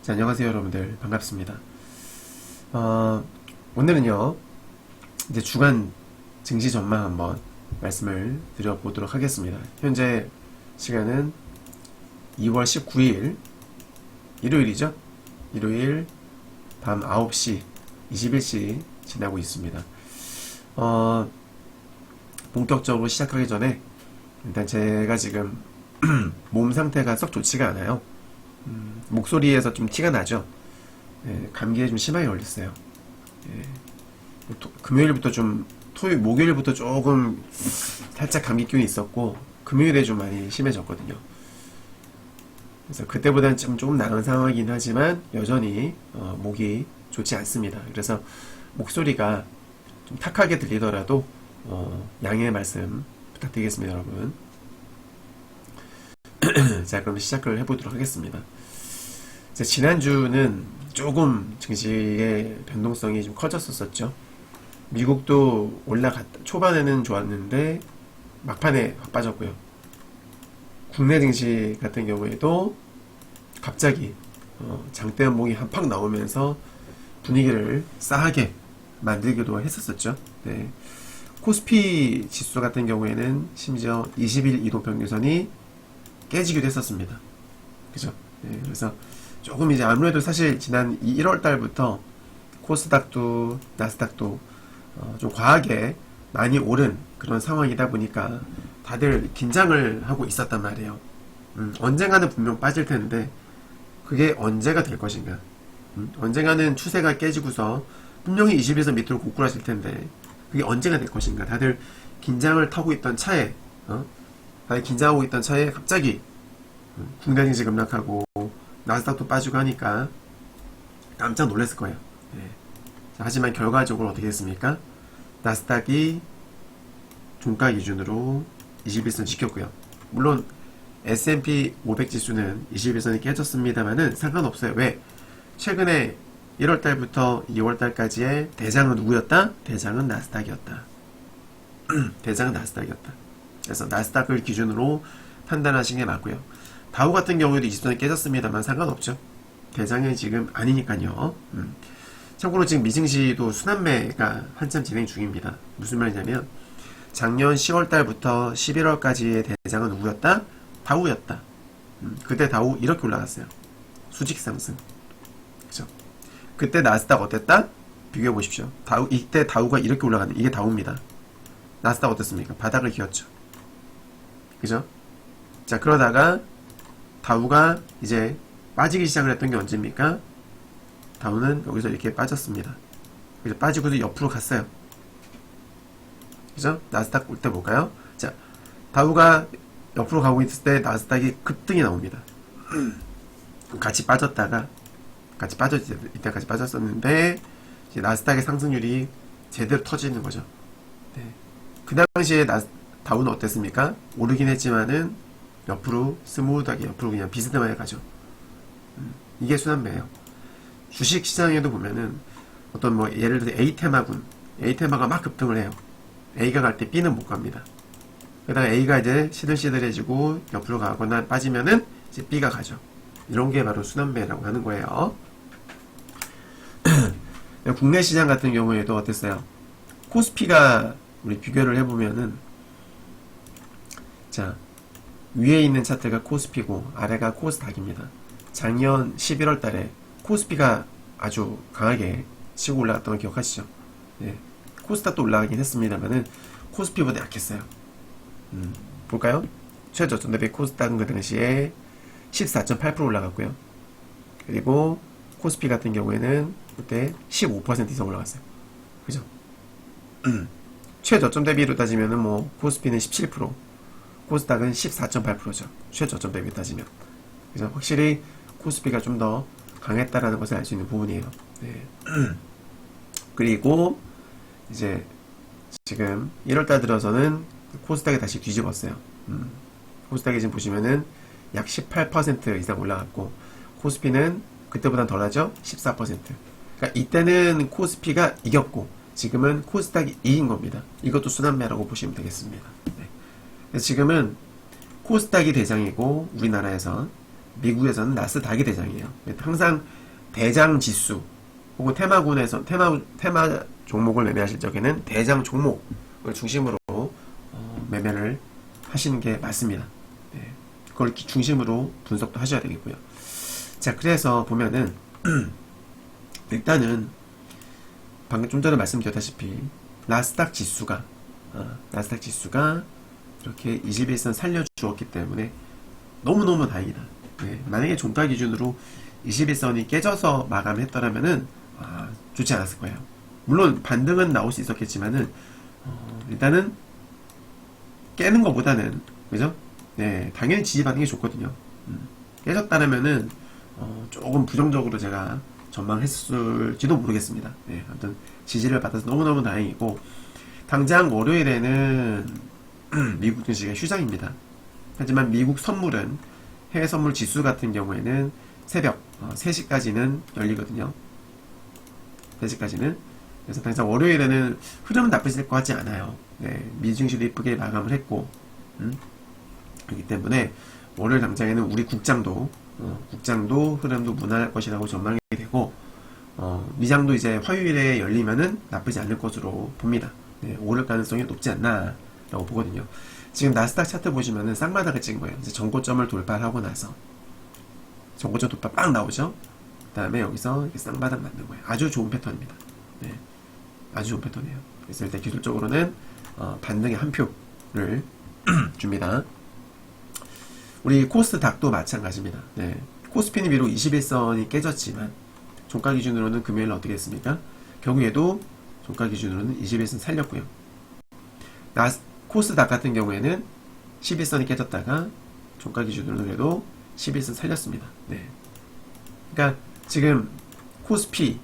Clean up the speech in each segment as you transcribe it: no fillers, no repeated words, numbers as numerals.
자, 안녕하세요 여러분들, 반갑습니다. 오늘은요 이제 주간 증시 전망 한번 말씀을 드려보도록 하겠습니다. 현재 시간은 2월 19일 일요일이죠. 일요일 밤 9시 21시 지나고 있습니다. 본격적으로 시작하기 전에 일단 제가 지금 몸 상태가 썩 좋지가 않아요. 목소리에서 좀 티가 나죠. 예, 감기에 좀 심하게 걸렸어요. 예, 금요일부터 좀 목요일부터 조금 살짝 감기 기운이 있었고 금요일에 좀 많이 심해졌거든요. 그래서 그때보다는 조금 나은 상황이긴 하지만 여전히 목이 좋지 않습니다. 그래서 목소리가 좀 탁하게 들리더라도 양해의 말씀 부탁드리겠습니다, 여러분. 자, 그럼 시작을 해보도록 하겠습니다. 지난주는 조금 증시의 변동성이 좀 커졌었죠. 미국도 초반에는 좋았는데 막판에 빠졌고요. 국내 증시 같은 경우에도 갑자기 장대 연봉이 한팍 나오면서 분위기를 싸하게 만들기도 했었었죠. 네. 코스피 지수 같은 경우에는 심지어 20일 이동평균선이 깨지기도 했었습니다. 그죠? 네, 그래서 조금 이제 아무래도 사실 지난 1월 달부터 코스닥도 나스닥도 좀 과하게 많이 오른 그런 상황이다 보니까 다들 긴장을 하고 있었단 말이에요. 언젠가는 분명 빠질 텐데 그게 언제가 될 것인가? 언젠가는 추세가 깨지고서 분명히 20에서 밑으로 고꾸라질 텐데 그게 언제가 될 것인가? 다들 긴장을 타고 있던 차에 다들 긴장하고 있던 차에 갑자기 국내 증시 급락하고 나스닥도 빠지고 하니까 깜짝 놀랐을 거예요. 네. 자, 하지만 결과적으로 어떻게 됐습니까? 나스닥이 종가 기준으로 21선 지켰고요. 물론 S&P 500 지수는 21선이 깨졌습니다만은 상관없어요. 왜? 최근에 1월달부터 2월달까지의 대장은 누구였다? 대장은 나스닥이었다. 대장은 나스닥이었다. 그래서 나스닥을 기준으로 판단하시는 게 맞고요. 다우 같은 경우에도 20선이 깨졌습니다만 상관없죠. 대장이 지금 아니니까요. 참고로 지금 미증시도 순환매가 한참 진행 중입니다. 무슨 말이냐면 작년 10월달부터 11월까지의 대장은 누구였다? 다우였다. 그때 다우 이렇게 올라갔어요. 수직 상승. 그죠? 그때 나스닥 어땠다? 비교해 보십시오. 이때 다우가 이렇게 올라갔는데 이게 다우입니다. 나스닥 어땠습니까? 바닥을 기었죠. 그죠? 자, 그러다가 다우가 이제 빠지기 시작을 했던 게 언제입니까? 다우는 여기서 이렇게 빠졌습니다. 그래서 빠지고도 옆으로 갔어요. 그죠? 나스닥 올 때 볼까요? 자, 다우가 옆으로 가고 있을 때 나스닥이 급등이 나옵니다. 같이 빠졌다가 이때까지 빠졌었는데 이제 나스닥의 상승률이 제대로 터지는 거죠. 네. 그 당시에 다우는 어땠습니까? 오르긴 했지만은 옆으로 스무드하게 옆으로 그냥 비스듬하게 가죠. 이게 순환매예요. 주식 시장에도 보면은 어떤 뭐 예를 들어 A테마가 막 급등을 해요. A가 갈 때 B는 못 갑니다. 그러다가 A가 이제 시들시들해지고 옆으로 가거나 빠지면은 이제 B가 가죠. 이런 게 바로 순환매라고 하는 거예요. 국내 시장 같은 경우에도 어땠어요? 코스피가 우리 비교를 해보면은 자, 위에 있는 차트가 코스피고 아래가 코스닥입니다. 작년 11월 달에 코스피가 아주 강하게 치고 올라갔던 거 기억하시죠? 네. 코스닥도 올라가긴 했습니다만은 코스피보다 약했어요. 볼까요? 최저점 대비 코스닥은 그 당시에 14.8% 올라갔고요. 그리고 코스피 같은 경우에는 그때 15% 이상 올라갔어요. 그죠? 최저점 대비로 따지면은 뭐 코스피는 17%, 코스닥은 14.8%죠. 최저점 대비 따지면. 그래서 확실히 코스피가 좀 더 강했다라는 것을 알 수 있는 부분이에요. 네. 그리고 이제 지금 1월달 들어서는 코스닥이 다시 뒤집었어요. 코스닥이 지금 보시면은 약 18% 이상 올라갔고 코스피는 그때보단 덜하죠? 14%. 그러니까 이때는 코스피가 이겼고 지금은 코스닥이 이긴 겁니다. 이것도 순환매라고 보시면 되겠습니다. 네. 그래서 지금은 코스닥이 대장이고 우리나라에서 미국에서는 나스닥이 대장이에요. 항상 대장 지수 혹은 테마군에서 테마 종목을 매매하실 적에는 대장 종목을 중심으로 매매를 하시는 게 맞습니다. 네. 그걸 중심으로 분석도 하셔야 되겠고요. 자, 그래서 보면은 일단은 방금 좀 전에 말씀드렸다시피 나스닥 지수가 이렇게 21선 살려주었기 때문에 너무너무 다행이다. 네. 만약에 종가 기준으로 21선이 깨져서 마감했더라면은 좋지 않았을 거예요. 물론 반등은 나올 수 있었겠지만은 일단은 깨는 것보다는 그죠? 네, 당연히 지지받는 게 좋거든요. 깨졌다라면은 조금 부정적으로 제가 전망했을지도 모르겠습니다. 네, 아무튼 지지를 받아서 너무너무 다행이고, 당장 월요일에는 미국 증시가 휴장입니다. 하지만 미국 선물은 해외 선물 지수 같은 경우에는 새벽 3시까지는 열리거든요. 3시까지는. 그래서 당장 월요일에는 흐름은 나쁘실 것 같지 않아요. 네, 미 증시도 이쁘게 마감을 했고, 그렇기 때문에 월요일 당장에는 우리 국장도 흐름도 무난할 것이라고 전망이 되고, 미장도 이제 화요일에 열리면은 나쁘지 않을 것으로 봅니다. 네, 오를 가능성이 높지 않나 라고 보거든요. 지금 나스닥 차트 보시면은 쌍바닥을 찍은 거예요. 이제 전고점을 돌파하고 나서 전고점 돌파 빵 나오죠. 그 다음에 여기서 이렇게 쌍바닥 맞는 거예요. 아주 좋은 패턴입니다. 네, 아주 좋은 패턴이에요. 그래서 일단 기술적으로는 반등의 한 표를 줍니다. 우리 코스닥도 마찬가지입니다. 네, 코스피는 비록 21선이 깨졌지만 종가 기준으로는 금요일 어떻게 했습니까? 결국에도 종가 기준으로는 21선 살렸고요. 코스닥 같은 경우에는 11선이 깨졌다가 종가 기준으로는 그래도 11선 살렸습니다. 네. 그러니까 지금 코스피는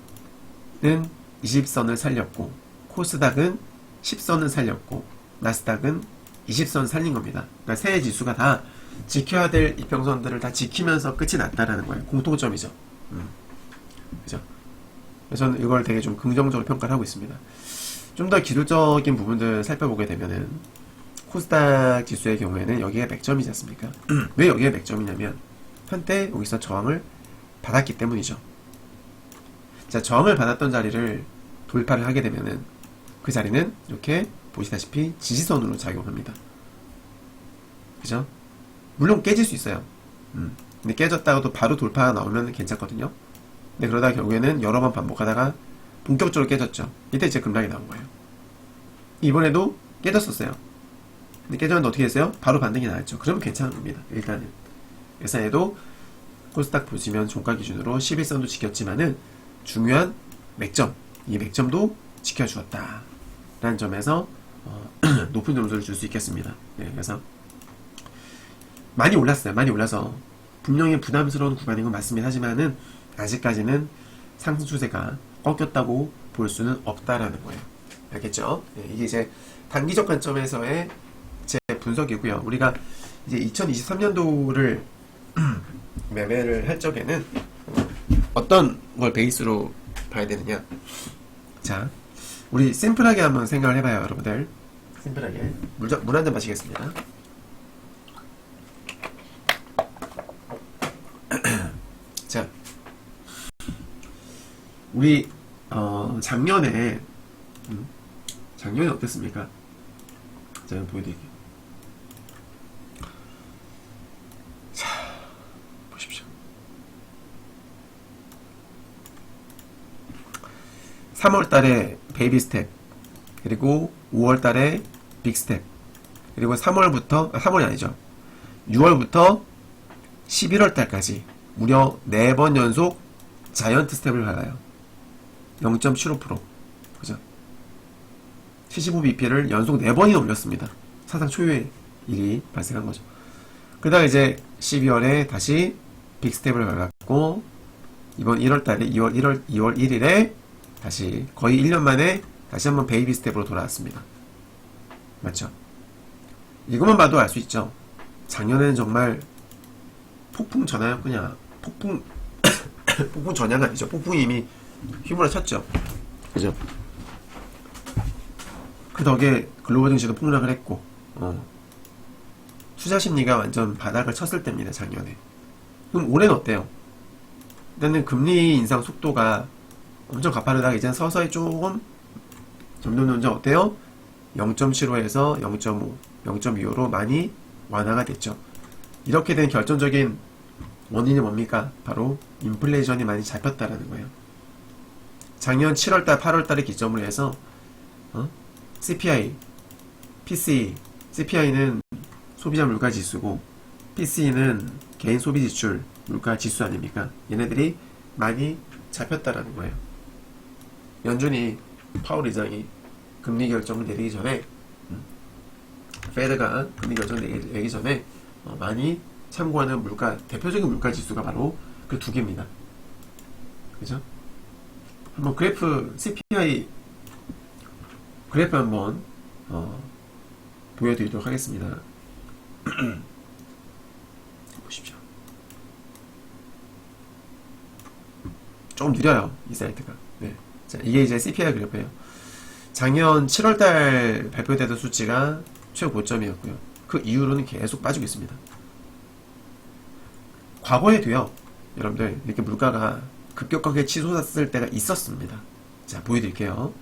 20선을 살렸고, 코스닥은 10선을 살렸고, 나스닥은 20선 살린 겁니다. 그러니까 세 지수가 다 지켜야 될 이평선들을 다 지키면서 끝이 났다라는 거예요. 공통점이죠. 그죠? 그래서 저는 이걸 되게 좀 긍정적으로 평가를 하고 있습니다. 좀 더 기술적인 부분들 살펴보게 되면은 코스닥 지수의 경우에는 여기가 맥점이지 않습니까? 왜 여기가 맥점이냐면 한때 여기서 저항을 받았기 때문이죠. 자, 저항을 받았던 자리를 돌파를 하게 되면은 그 자리는 이렇게 보시다시피 지지선으로 작용합니다. 그죠? 물론 깨질 수 있어요. 근데 깨졌다가도 바로 돌파가 나오면 괜찮거든요. 근데 그러다 결국에는 여러 번 반복하다가 본격적으로 깨졌죠. 이때 이제 급락이 나온 거예요. 이번에도 깨졌었어요. 근데 깨졌는데 어떻게 했어요? 바로 반등이 나왔죠. 그러면 괜찮은 겁니다. 일단은. 그래서 얘도 코스닥 보시면 종가 기준으로 11선도 지켰지만은 중요한 맥점, 이 맥점도 지켜주었다 라는 점에서 높은 점수를 줄 수 있겠습니다. 네, 그래서 많이 올랐어요. 많이 올라서 분명히 부담스러운 구간인 건 맞습니다. 하지만은 아직까지는 상승 추세가 꺾였다고 볼 수는 없다라는 거예요. 알겠죠? 네, 이게 이제 단기적 관점에서의 제 분석이고요. 우리가 이제 2023년도를 매매를 할 적에는 어떤 걸 베이스로 봐야 되느냐. 자, 우리 심플하게 한번 생각을 해봐요, 여러분들. 심플하게 물 한 잔 마시겠습니다. 자, 우리 작년에 어땠습니까? 제가 보여드릴게요. 자, 보십시오. 3월달에 베이비 스텝, 그리고 5월달에 빅 스텝, 그리고 3월이 아니죠. 6월부터 11월달까지 무려 4번 연속 자이언트 스텝을 밟아요. 0.75%. 그죠? 75bp를 연속 4번이나 올렸습니다. 사상 초유의 일이 발생한 거죠. 그 다음 이제 12월에 다시 빅스텝을 밟았고, 이번 1월달에 2월 1일에 다시 거의 1년 만에 다시 한번 베이비 스텝으로 돌아왔습니다. 맞죠? 이것만 봐도 알 수 있죠. 작년에는 정말 폭풍 전야였구냐. 폭풍 전야가 아니죠. 폭풍이 이미 휘몰아쳤죠. 그죠? 그 덕에 글로벌 증시도 폭락을 했고, 투자 심리가 완전 바닥을 쳤을 때입니다, 작년에. 그럼 올해는 어때요? 일단은 금리 인상 속도가 엄청 가파르다가 이제 서서히 조금 점점 어때요? 0.75에서 0.5, 0.25로 많이 완화가 됐죠. 이렇게 된 결정적인 원인이 뭡니까? 바로 인플레이션이 많이 잡혔다라는 거예요. 작년 7월달, 8월달에 기점으로 해서 CPI, PCE, CPI는 소비자 물가 지수고 PCE는 개인 소비 지출 물가 지수 아닙니까? 얘네들이 많이 잡혔다라는 거예요. 연준이 파월 의장이 금리 결정을 내리기 전에 페드가 금리 결정을 내리기 전에 많이 참고하는 물가, 대표적인 물가 지수가 바로 그 두 개입니다. 그죠? 한번 그래프, CPI 그래프 한번 보여드리도록 하겠습니다. 보십시오. 조금 느려요, 이 사이트가. 네. 자, 이게 이제 CPI 그래프예요. 작년 7월달 발표되던 수치가 최고점이었고요. 그 이후로는 계속 빠지고 있습니다. 과거에도요, 여러분들 이렇게 물가가 급격하게 치솟았을 때가 있었습니다. 자, 보여드릴게요.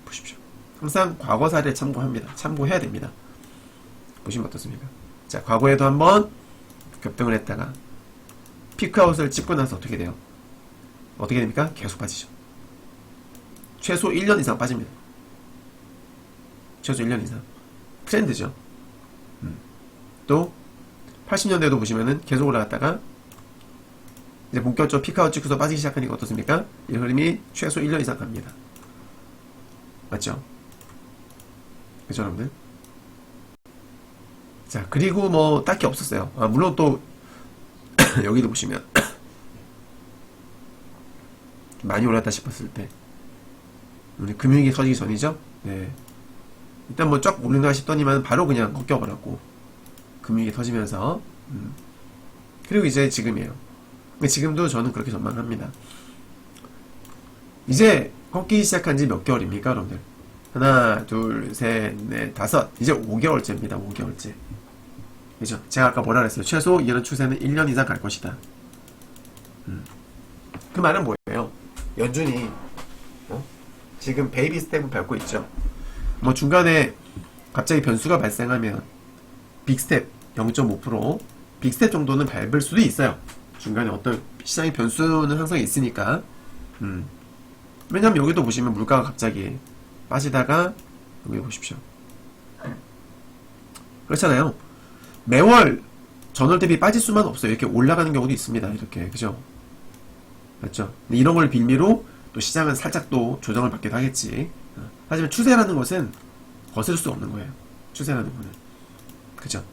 보십시오. 항상 과거 사례를 참고합니다. 참고해야 됩니다. 보시면 어떻습니까? 자, 과거에도 한번 급등을 했다가 피크아웃을 찍고 나서 어떻게 돼요? 어떻게 됩니까? 계속 빠지죠. 최소 1년 이상 빠집니다. 최소 1년 이상. 트렌드죠. 또 80년대도 보시면은 계속 올라갔다가 이제 본격적으로 피크아웃 찍고서 빠지기 시작하니까 어떻습니까? 이 흐름이 최소 1년 이상 갑니다. 맞죠? 그죠, 여러분들? 자, 그리고 뭐 딱히 없었어요. 물론 또 여기도 보시면 많이 올랐다 싶었을 때 우리 금융위기 터지기 전이죠. 네. 일단 뭐 쫙 오른다 싶더니만 바로 그냥 꺾여버렸고 금융위기 터지면서 그리고 이제 지금이에요. 지금도 저는 그렇게 전망합니다. 이제 꺾이기 시작한 지 몇 개월입니까, 여러분들? 하나, 둘, 셋, 넷, 다섯. 이제 5개월째입니다. 5개월째. 그죠? 제가 아까 뭐라 그랬어요? 최소 이런 추세는 1년 이상 갈 것이다. 그 말은 뭐예요? 연준이 지금 베이비 스텝을 밟고 있죠. 뭐 중간에 갑자기 변수가 발생하면 빅스텝 0.5%, 빅스텝 정도는 밟을 수도 있어요. 중간에 어떤 시장의 변수는 항상 있으니까. 왜냐면 여기도 보시면 물가가 갑자기 빠지다가 여기 보십시오. 그렇잖아요. 매월 전월 대비 빠질 수만 없어요. 이렇게 올라가는 경우도 있습니다. 이렇게, 그죠? 맞죠? 근데 이런 걸 빌미로 또 시장은 살짝 또 조정을 받기도 하겠지. 하지만 추세라는 것은 거스를 수 없는 거예요. 추세라는 거는. 그죠?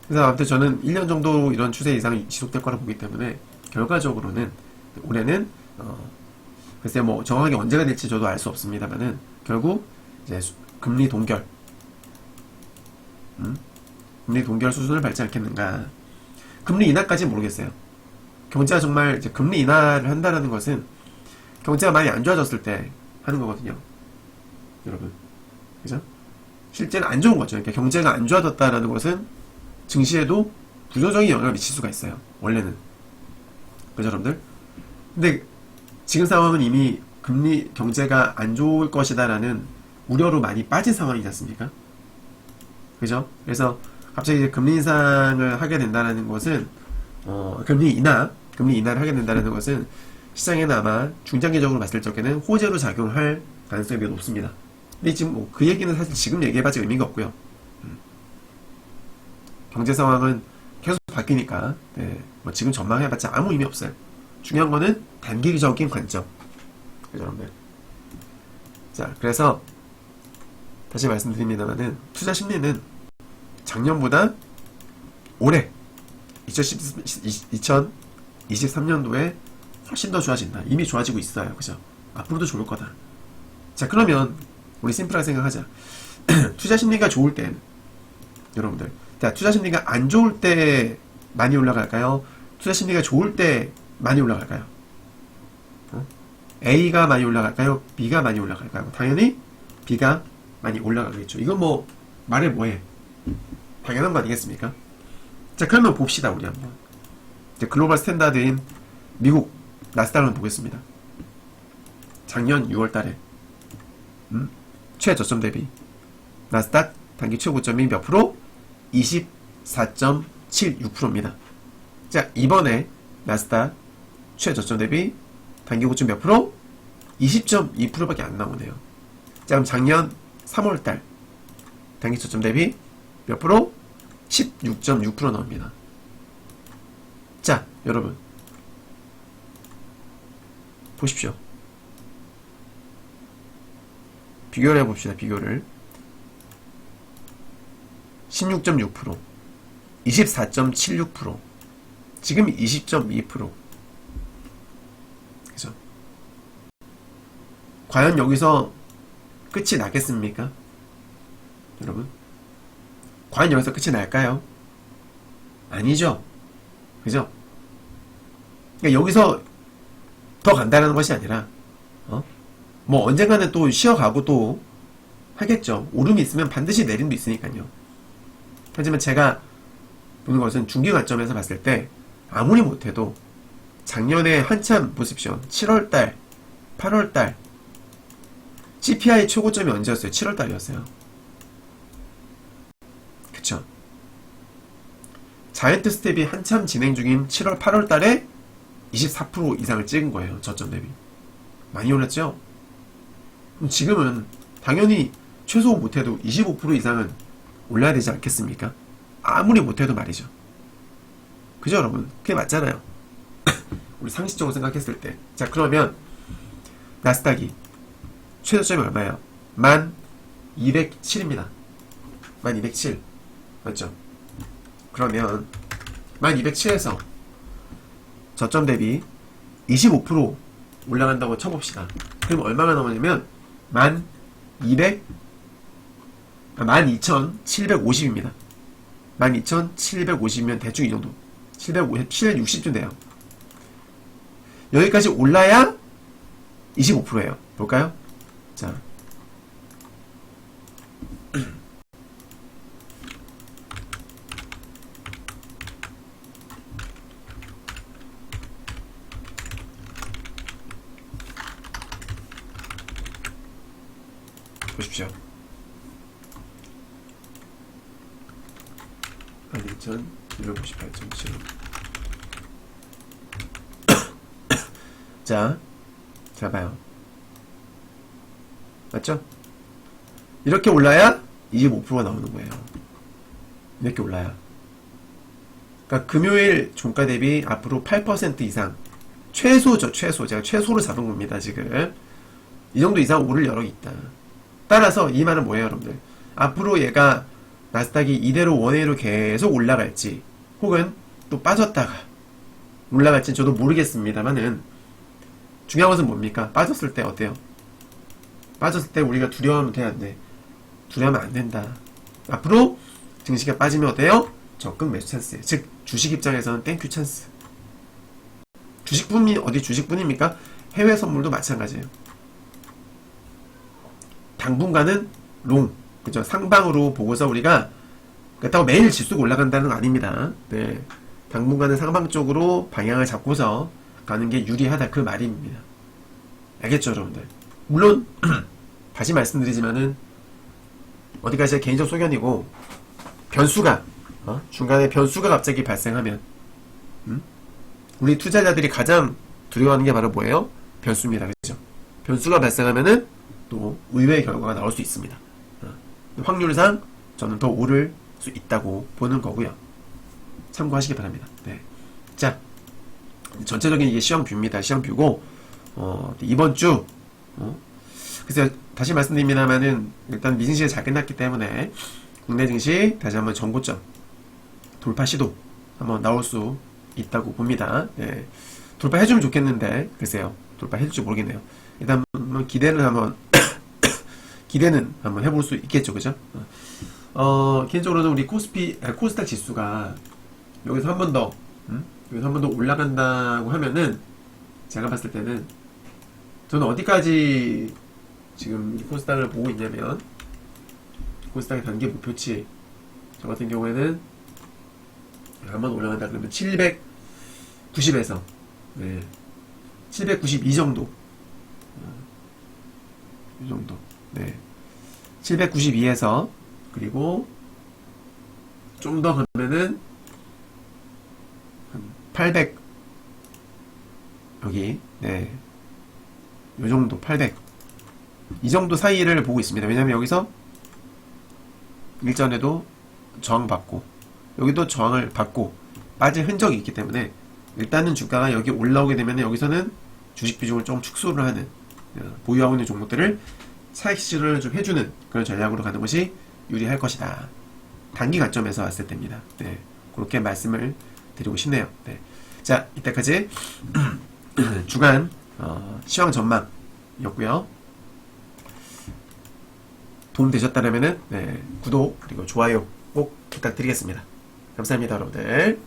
그래서 아무튼 저는 1년 정도 이런 추세 이상이 지속될 거라 보기 때문에 결과적으로는 올해는 글쎄 뭐 정확하게 언제가 될지 저도 알 수 없습니다만은 결국 이제 금리 동결 금리 동결 수준을 밟지 않겠는가. 금리 인하까지는 모르겠어요. 경제가 정말 이제 금리 인하를 한다는 것은 경제가 많이 안 좋아졌을 때 하는 거거든요. 여러분. 그죠? 실제는 안 좋은 거죠. 그러니까 경제가 안 좋아졌다는 것은 증시에도 부정적인 영향을 미칠 수가 있어요. 원래는. 그죠, 여러분들? 근데 지금 상황은 이미 금리, 경제가 안 좋을 것이다라는 우려로 많이 빠진 상황이지 않습니까? 그죠? 그래서 갑자기 이제 금리 인상을 하게 된다는 것은, 금리 인하를 하게 된다는 것은 시장에는 아마 중장기적으로 봤을 적에는 호재로 작용할 가능성이 매우 높습니다. 근데 지금 뭐 그 얘기는 사실 지금 얘기해봤자 의미가 없고요. 경제 상황은 계속 바뀌니까, 네, 뭐 지금 전망해봤자 아무 의미 없어요. 중요한 거는 단기적인 관점. 그죠, 여러분들? 자, 그래서 다시 말씀드립니다만은 투자 심리는 작년보다 올해 2023년도에 훨씬 더 좋아진다. 이미 좋아지고 있어요. 그죠? 앞으로도 좋을 거다. 자, 그러면 우리 심플하게 생각하자. 투자 심리가 좋을 때는 여러분들, 자, 투자 심리가 안 좋을 때 많이 올라갈까요? 투자 심리가 좋을 때 많이 올라갈까요? A가 많이 올라갈까요? B가 많이 올라갈까요? 당연히 B가 많이 올라가겠죠. 이건 뭐 말해 뭐해? 당연한 거 아니겠습니까? 자, 그러면 봅시다. 우리 한번 이제 글로벌 스탠다드인 미국 나스닥을 한번 보겠습니다. 작년 6월달에 최저점 대비 나스닥 단기 최고점이 몇 프로? 24.76%입니다. 자, 이번에 나스닥 최저점 대비 단기 고점 몇 프로? 20.2%밖에 안 나오네요. 자, 그럼 작년 3월달 단기 저점 대비 몇 프로? 16.6% 나옵니다. 자, 여러분 보십시오. 비교를 해봅시다. 비교를 16.6%, 24.76%, 지금 20.2%. 그죠? 과연 여기서 끝이 나겠습니까? 여러분, 과연 여기서 끝이 날까요? 아니죠. 그죠? 그러니까 여기서 더 간다는 것이 아니라 뭐 언젠가는 또 쉬어가고 또 하겠죠. 오름이 있으면 반드시 내림도 있으니까요. 하지만 제가 보는 것은 중기 관점에서 봤을 때 아무리 못해도 작년에 한참 보십시오. 7월달, 8월달 CPI 최고점이 언제였어요? 7월달이었어요. 그쵸? 자이언트 스텝이 한참 진행 중인 7월, 8월달에 24% 이상을 찍은 거예요. 저점 대비. 많이 올랐죠? 그럼 지금은 당연히 최소 못해도 25% 이상은 올라야 되지 않겠습니까? 아무리 못해도 말이죠. 그죠, 여러분? 그게 맞잖아요. 우리 상식적으로 생각했을 때. 자, 그러면 나스닥이 최저점이 얼마예요? 1207입니다. 1207. 맞죠? 그러면 1207에서 저점 대비 25% 올라간다고 쳐봅시다. 그럼 얼마가 나오냐면 12,750입니다. 12,750이면 대충 이 정도. 750, 760쯤 돼요. 여기까지 올라야 25%예요. 볼까요? 자. 보십시오. 12,258.7. 자, 자 봐요. 맞죠? 이렇게 올라야 25%가 나오는 거예요. 이렇게 올라야. 그러니까 금요일 종가 대비 앞으로 8% 이상, 최소죠, 최소. 제가 최소로 잡은 겁니다, 지금. 이 정도 이상 오를 여력이 있다. 따라서 이 말은 뭐예요, 여러분들? 앞으로 얘가 나스닥이 이대로 원웨이로 계속 올라갈지, 혹은 또 빠졌다가 올라갈지 저도 모르겠습니다만은, 중요한 것은 뭡니까? 빠졌을 때 어때요? 빠졌을 때 우리가 두려워하면 돼, 안 돼? 두려워하면 안 된다. 앞으로 증시가 빠지면 어때요? 적극 매수 찬스예요. 즉, 주식 입장에서는 땡큐 찬스. 주식뿐이 어디 주식뿐입니까? 해외 선물도 마찬가지예요. 당분간은 롱, 그죠? 상방으로 보고서 우리가 그렇다고 매일 지수가 올라간다는 건 아닙니다. 네, 당분간은 상방 쪽으로 방향을 잡고서 가는 게 유리하다, 그 말입니다. 알겠죠, 여러분들? 물론 다시 말씀드리지만은 어디까지 제 개인적 소견이고, 변수가 중간에 변수가 갑자기 발생하면 우리 투자자들이 가장 두려워하는 게 바로 뭐예요? 변수입니다. 그죠? 변수가 발생하면은 또 의외의 결과가 나올 수 있습니다. 확률상 저는 더 오를 수 있다고 보는 거고요. 참고하시기 바랍니다. 네. 자, 전체적인 이게 시황뷰입니다. 시황뷰고 이번 주 그래서 다시 말씀드립니다만은 일단 미증시가 잘 끝났기 때문에 국내 증시 다시 한번 전고점 돌파 시도 한번 나올 수 있다고 봅니다. 네. 돌파해주면 좋겠는데 글쎄요, 돌파해줄지 모르겠네요. 일단 기대는 한번 기대는 한번 해볼 수 있겠죠, 그죠? 개인적으로는 우리 코스닥 지수가 여기서 한 번 더 여기서 한 번 더 올라간다고 하면은 제가 봤을 때는 저는 어디까지 지금 이 코스닥을 보고 있냐면, 코스닥의 단기 목표치 저 같은 경우에는 한번 올라간다 그러면 790에서 792 정도. 이 정도. 네. 792에서 그리고 좀 더 가면은 한 800 여기 요 정도 800 이 정도 사이를 보고 있습니다. 왜냐면 여기서 일전에도 저항받고 여기도 저항을 받고 빠진 흔적이 있기 때문에 일단은 주가가 여기 올라오게 되면 여기서는 주식 비중을 좀 축소를 하는 보유하고 있는 종목들을 차익 실현을 좀 해주는 그런 전략으로 가는 것이 유리할 것이다. 단기 관점에서 봤을 때입니다. 네, 그렇게 말씀을 드리고 싶네요. 네. 자, 이때까지 주간 시황 전망이었고요. 도움 되셨다면 구독 그리고 좋아요 꼭 부탁드리겠습니다. 감사합니다, 여러분들.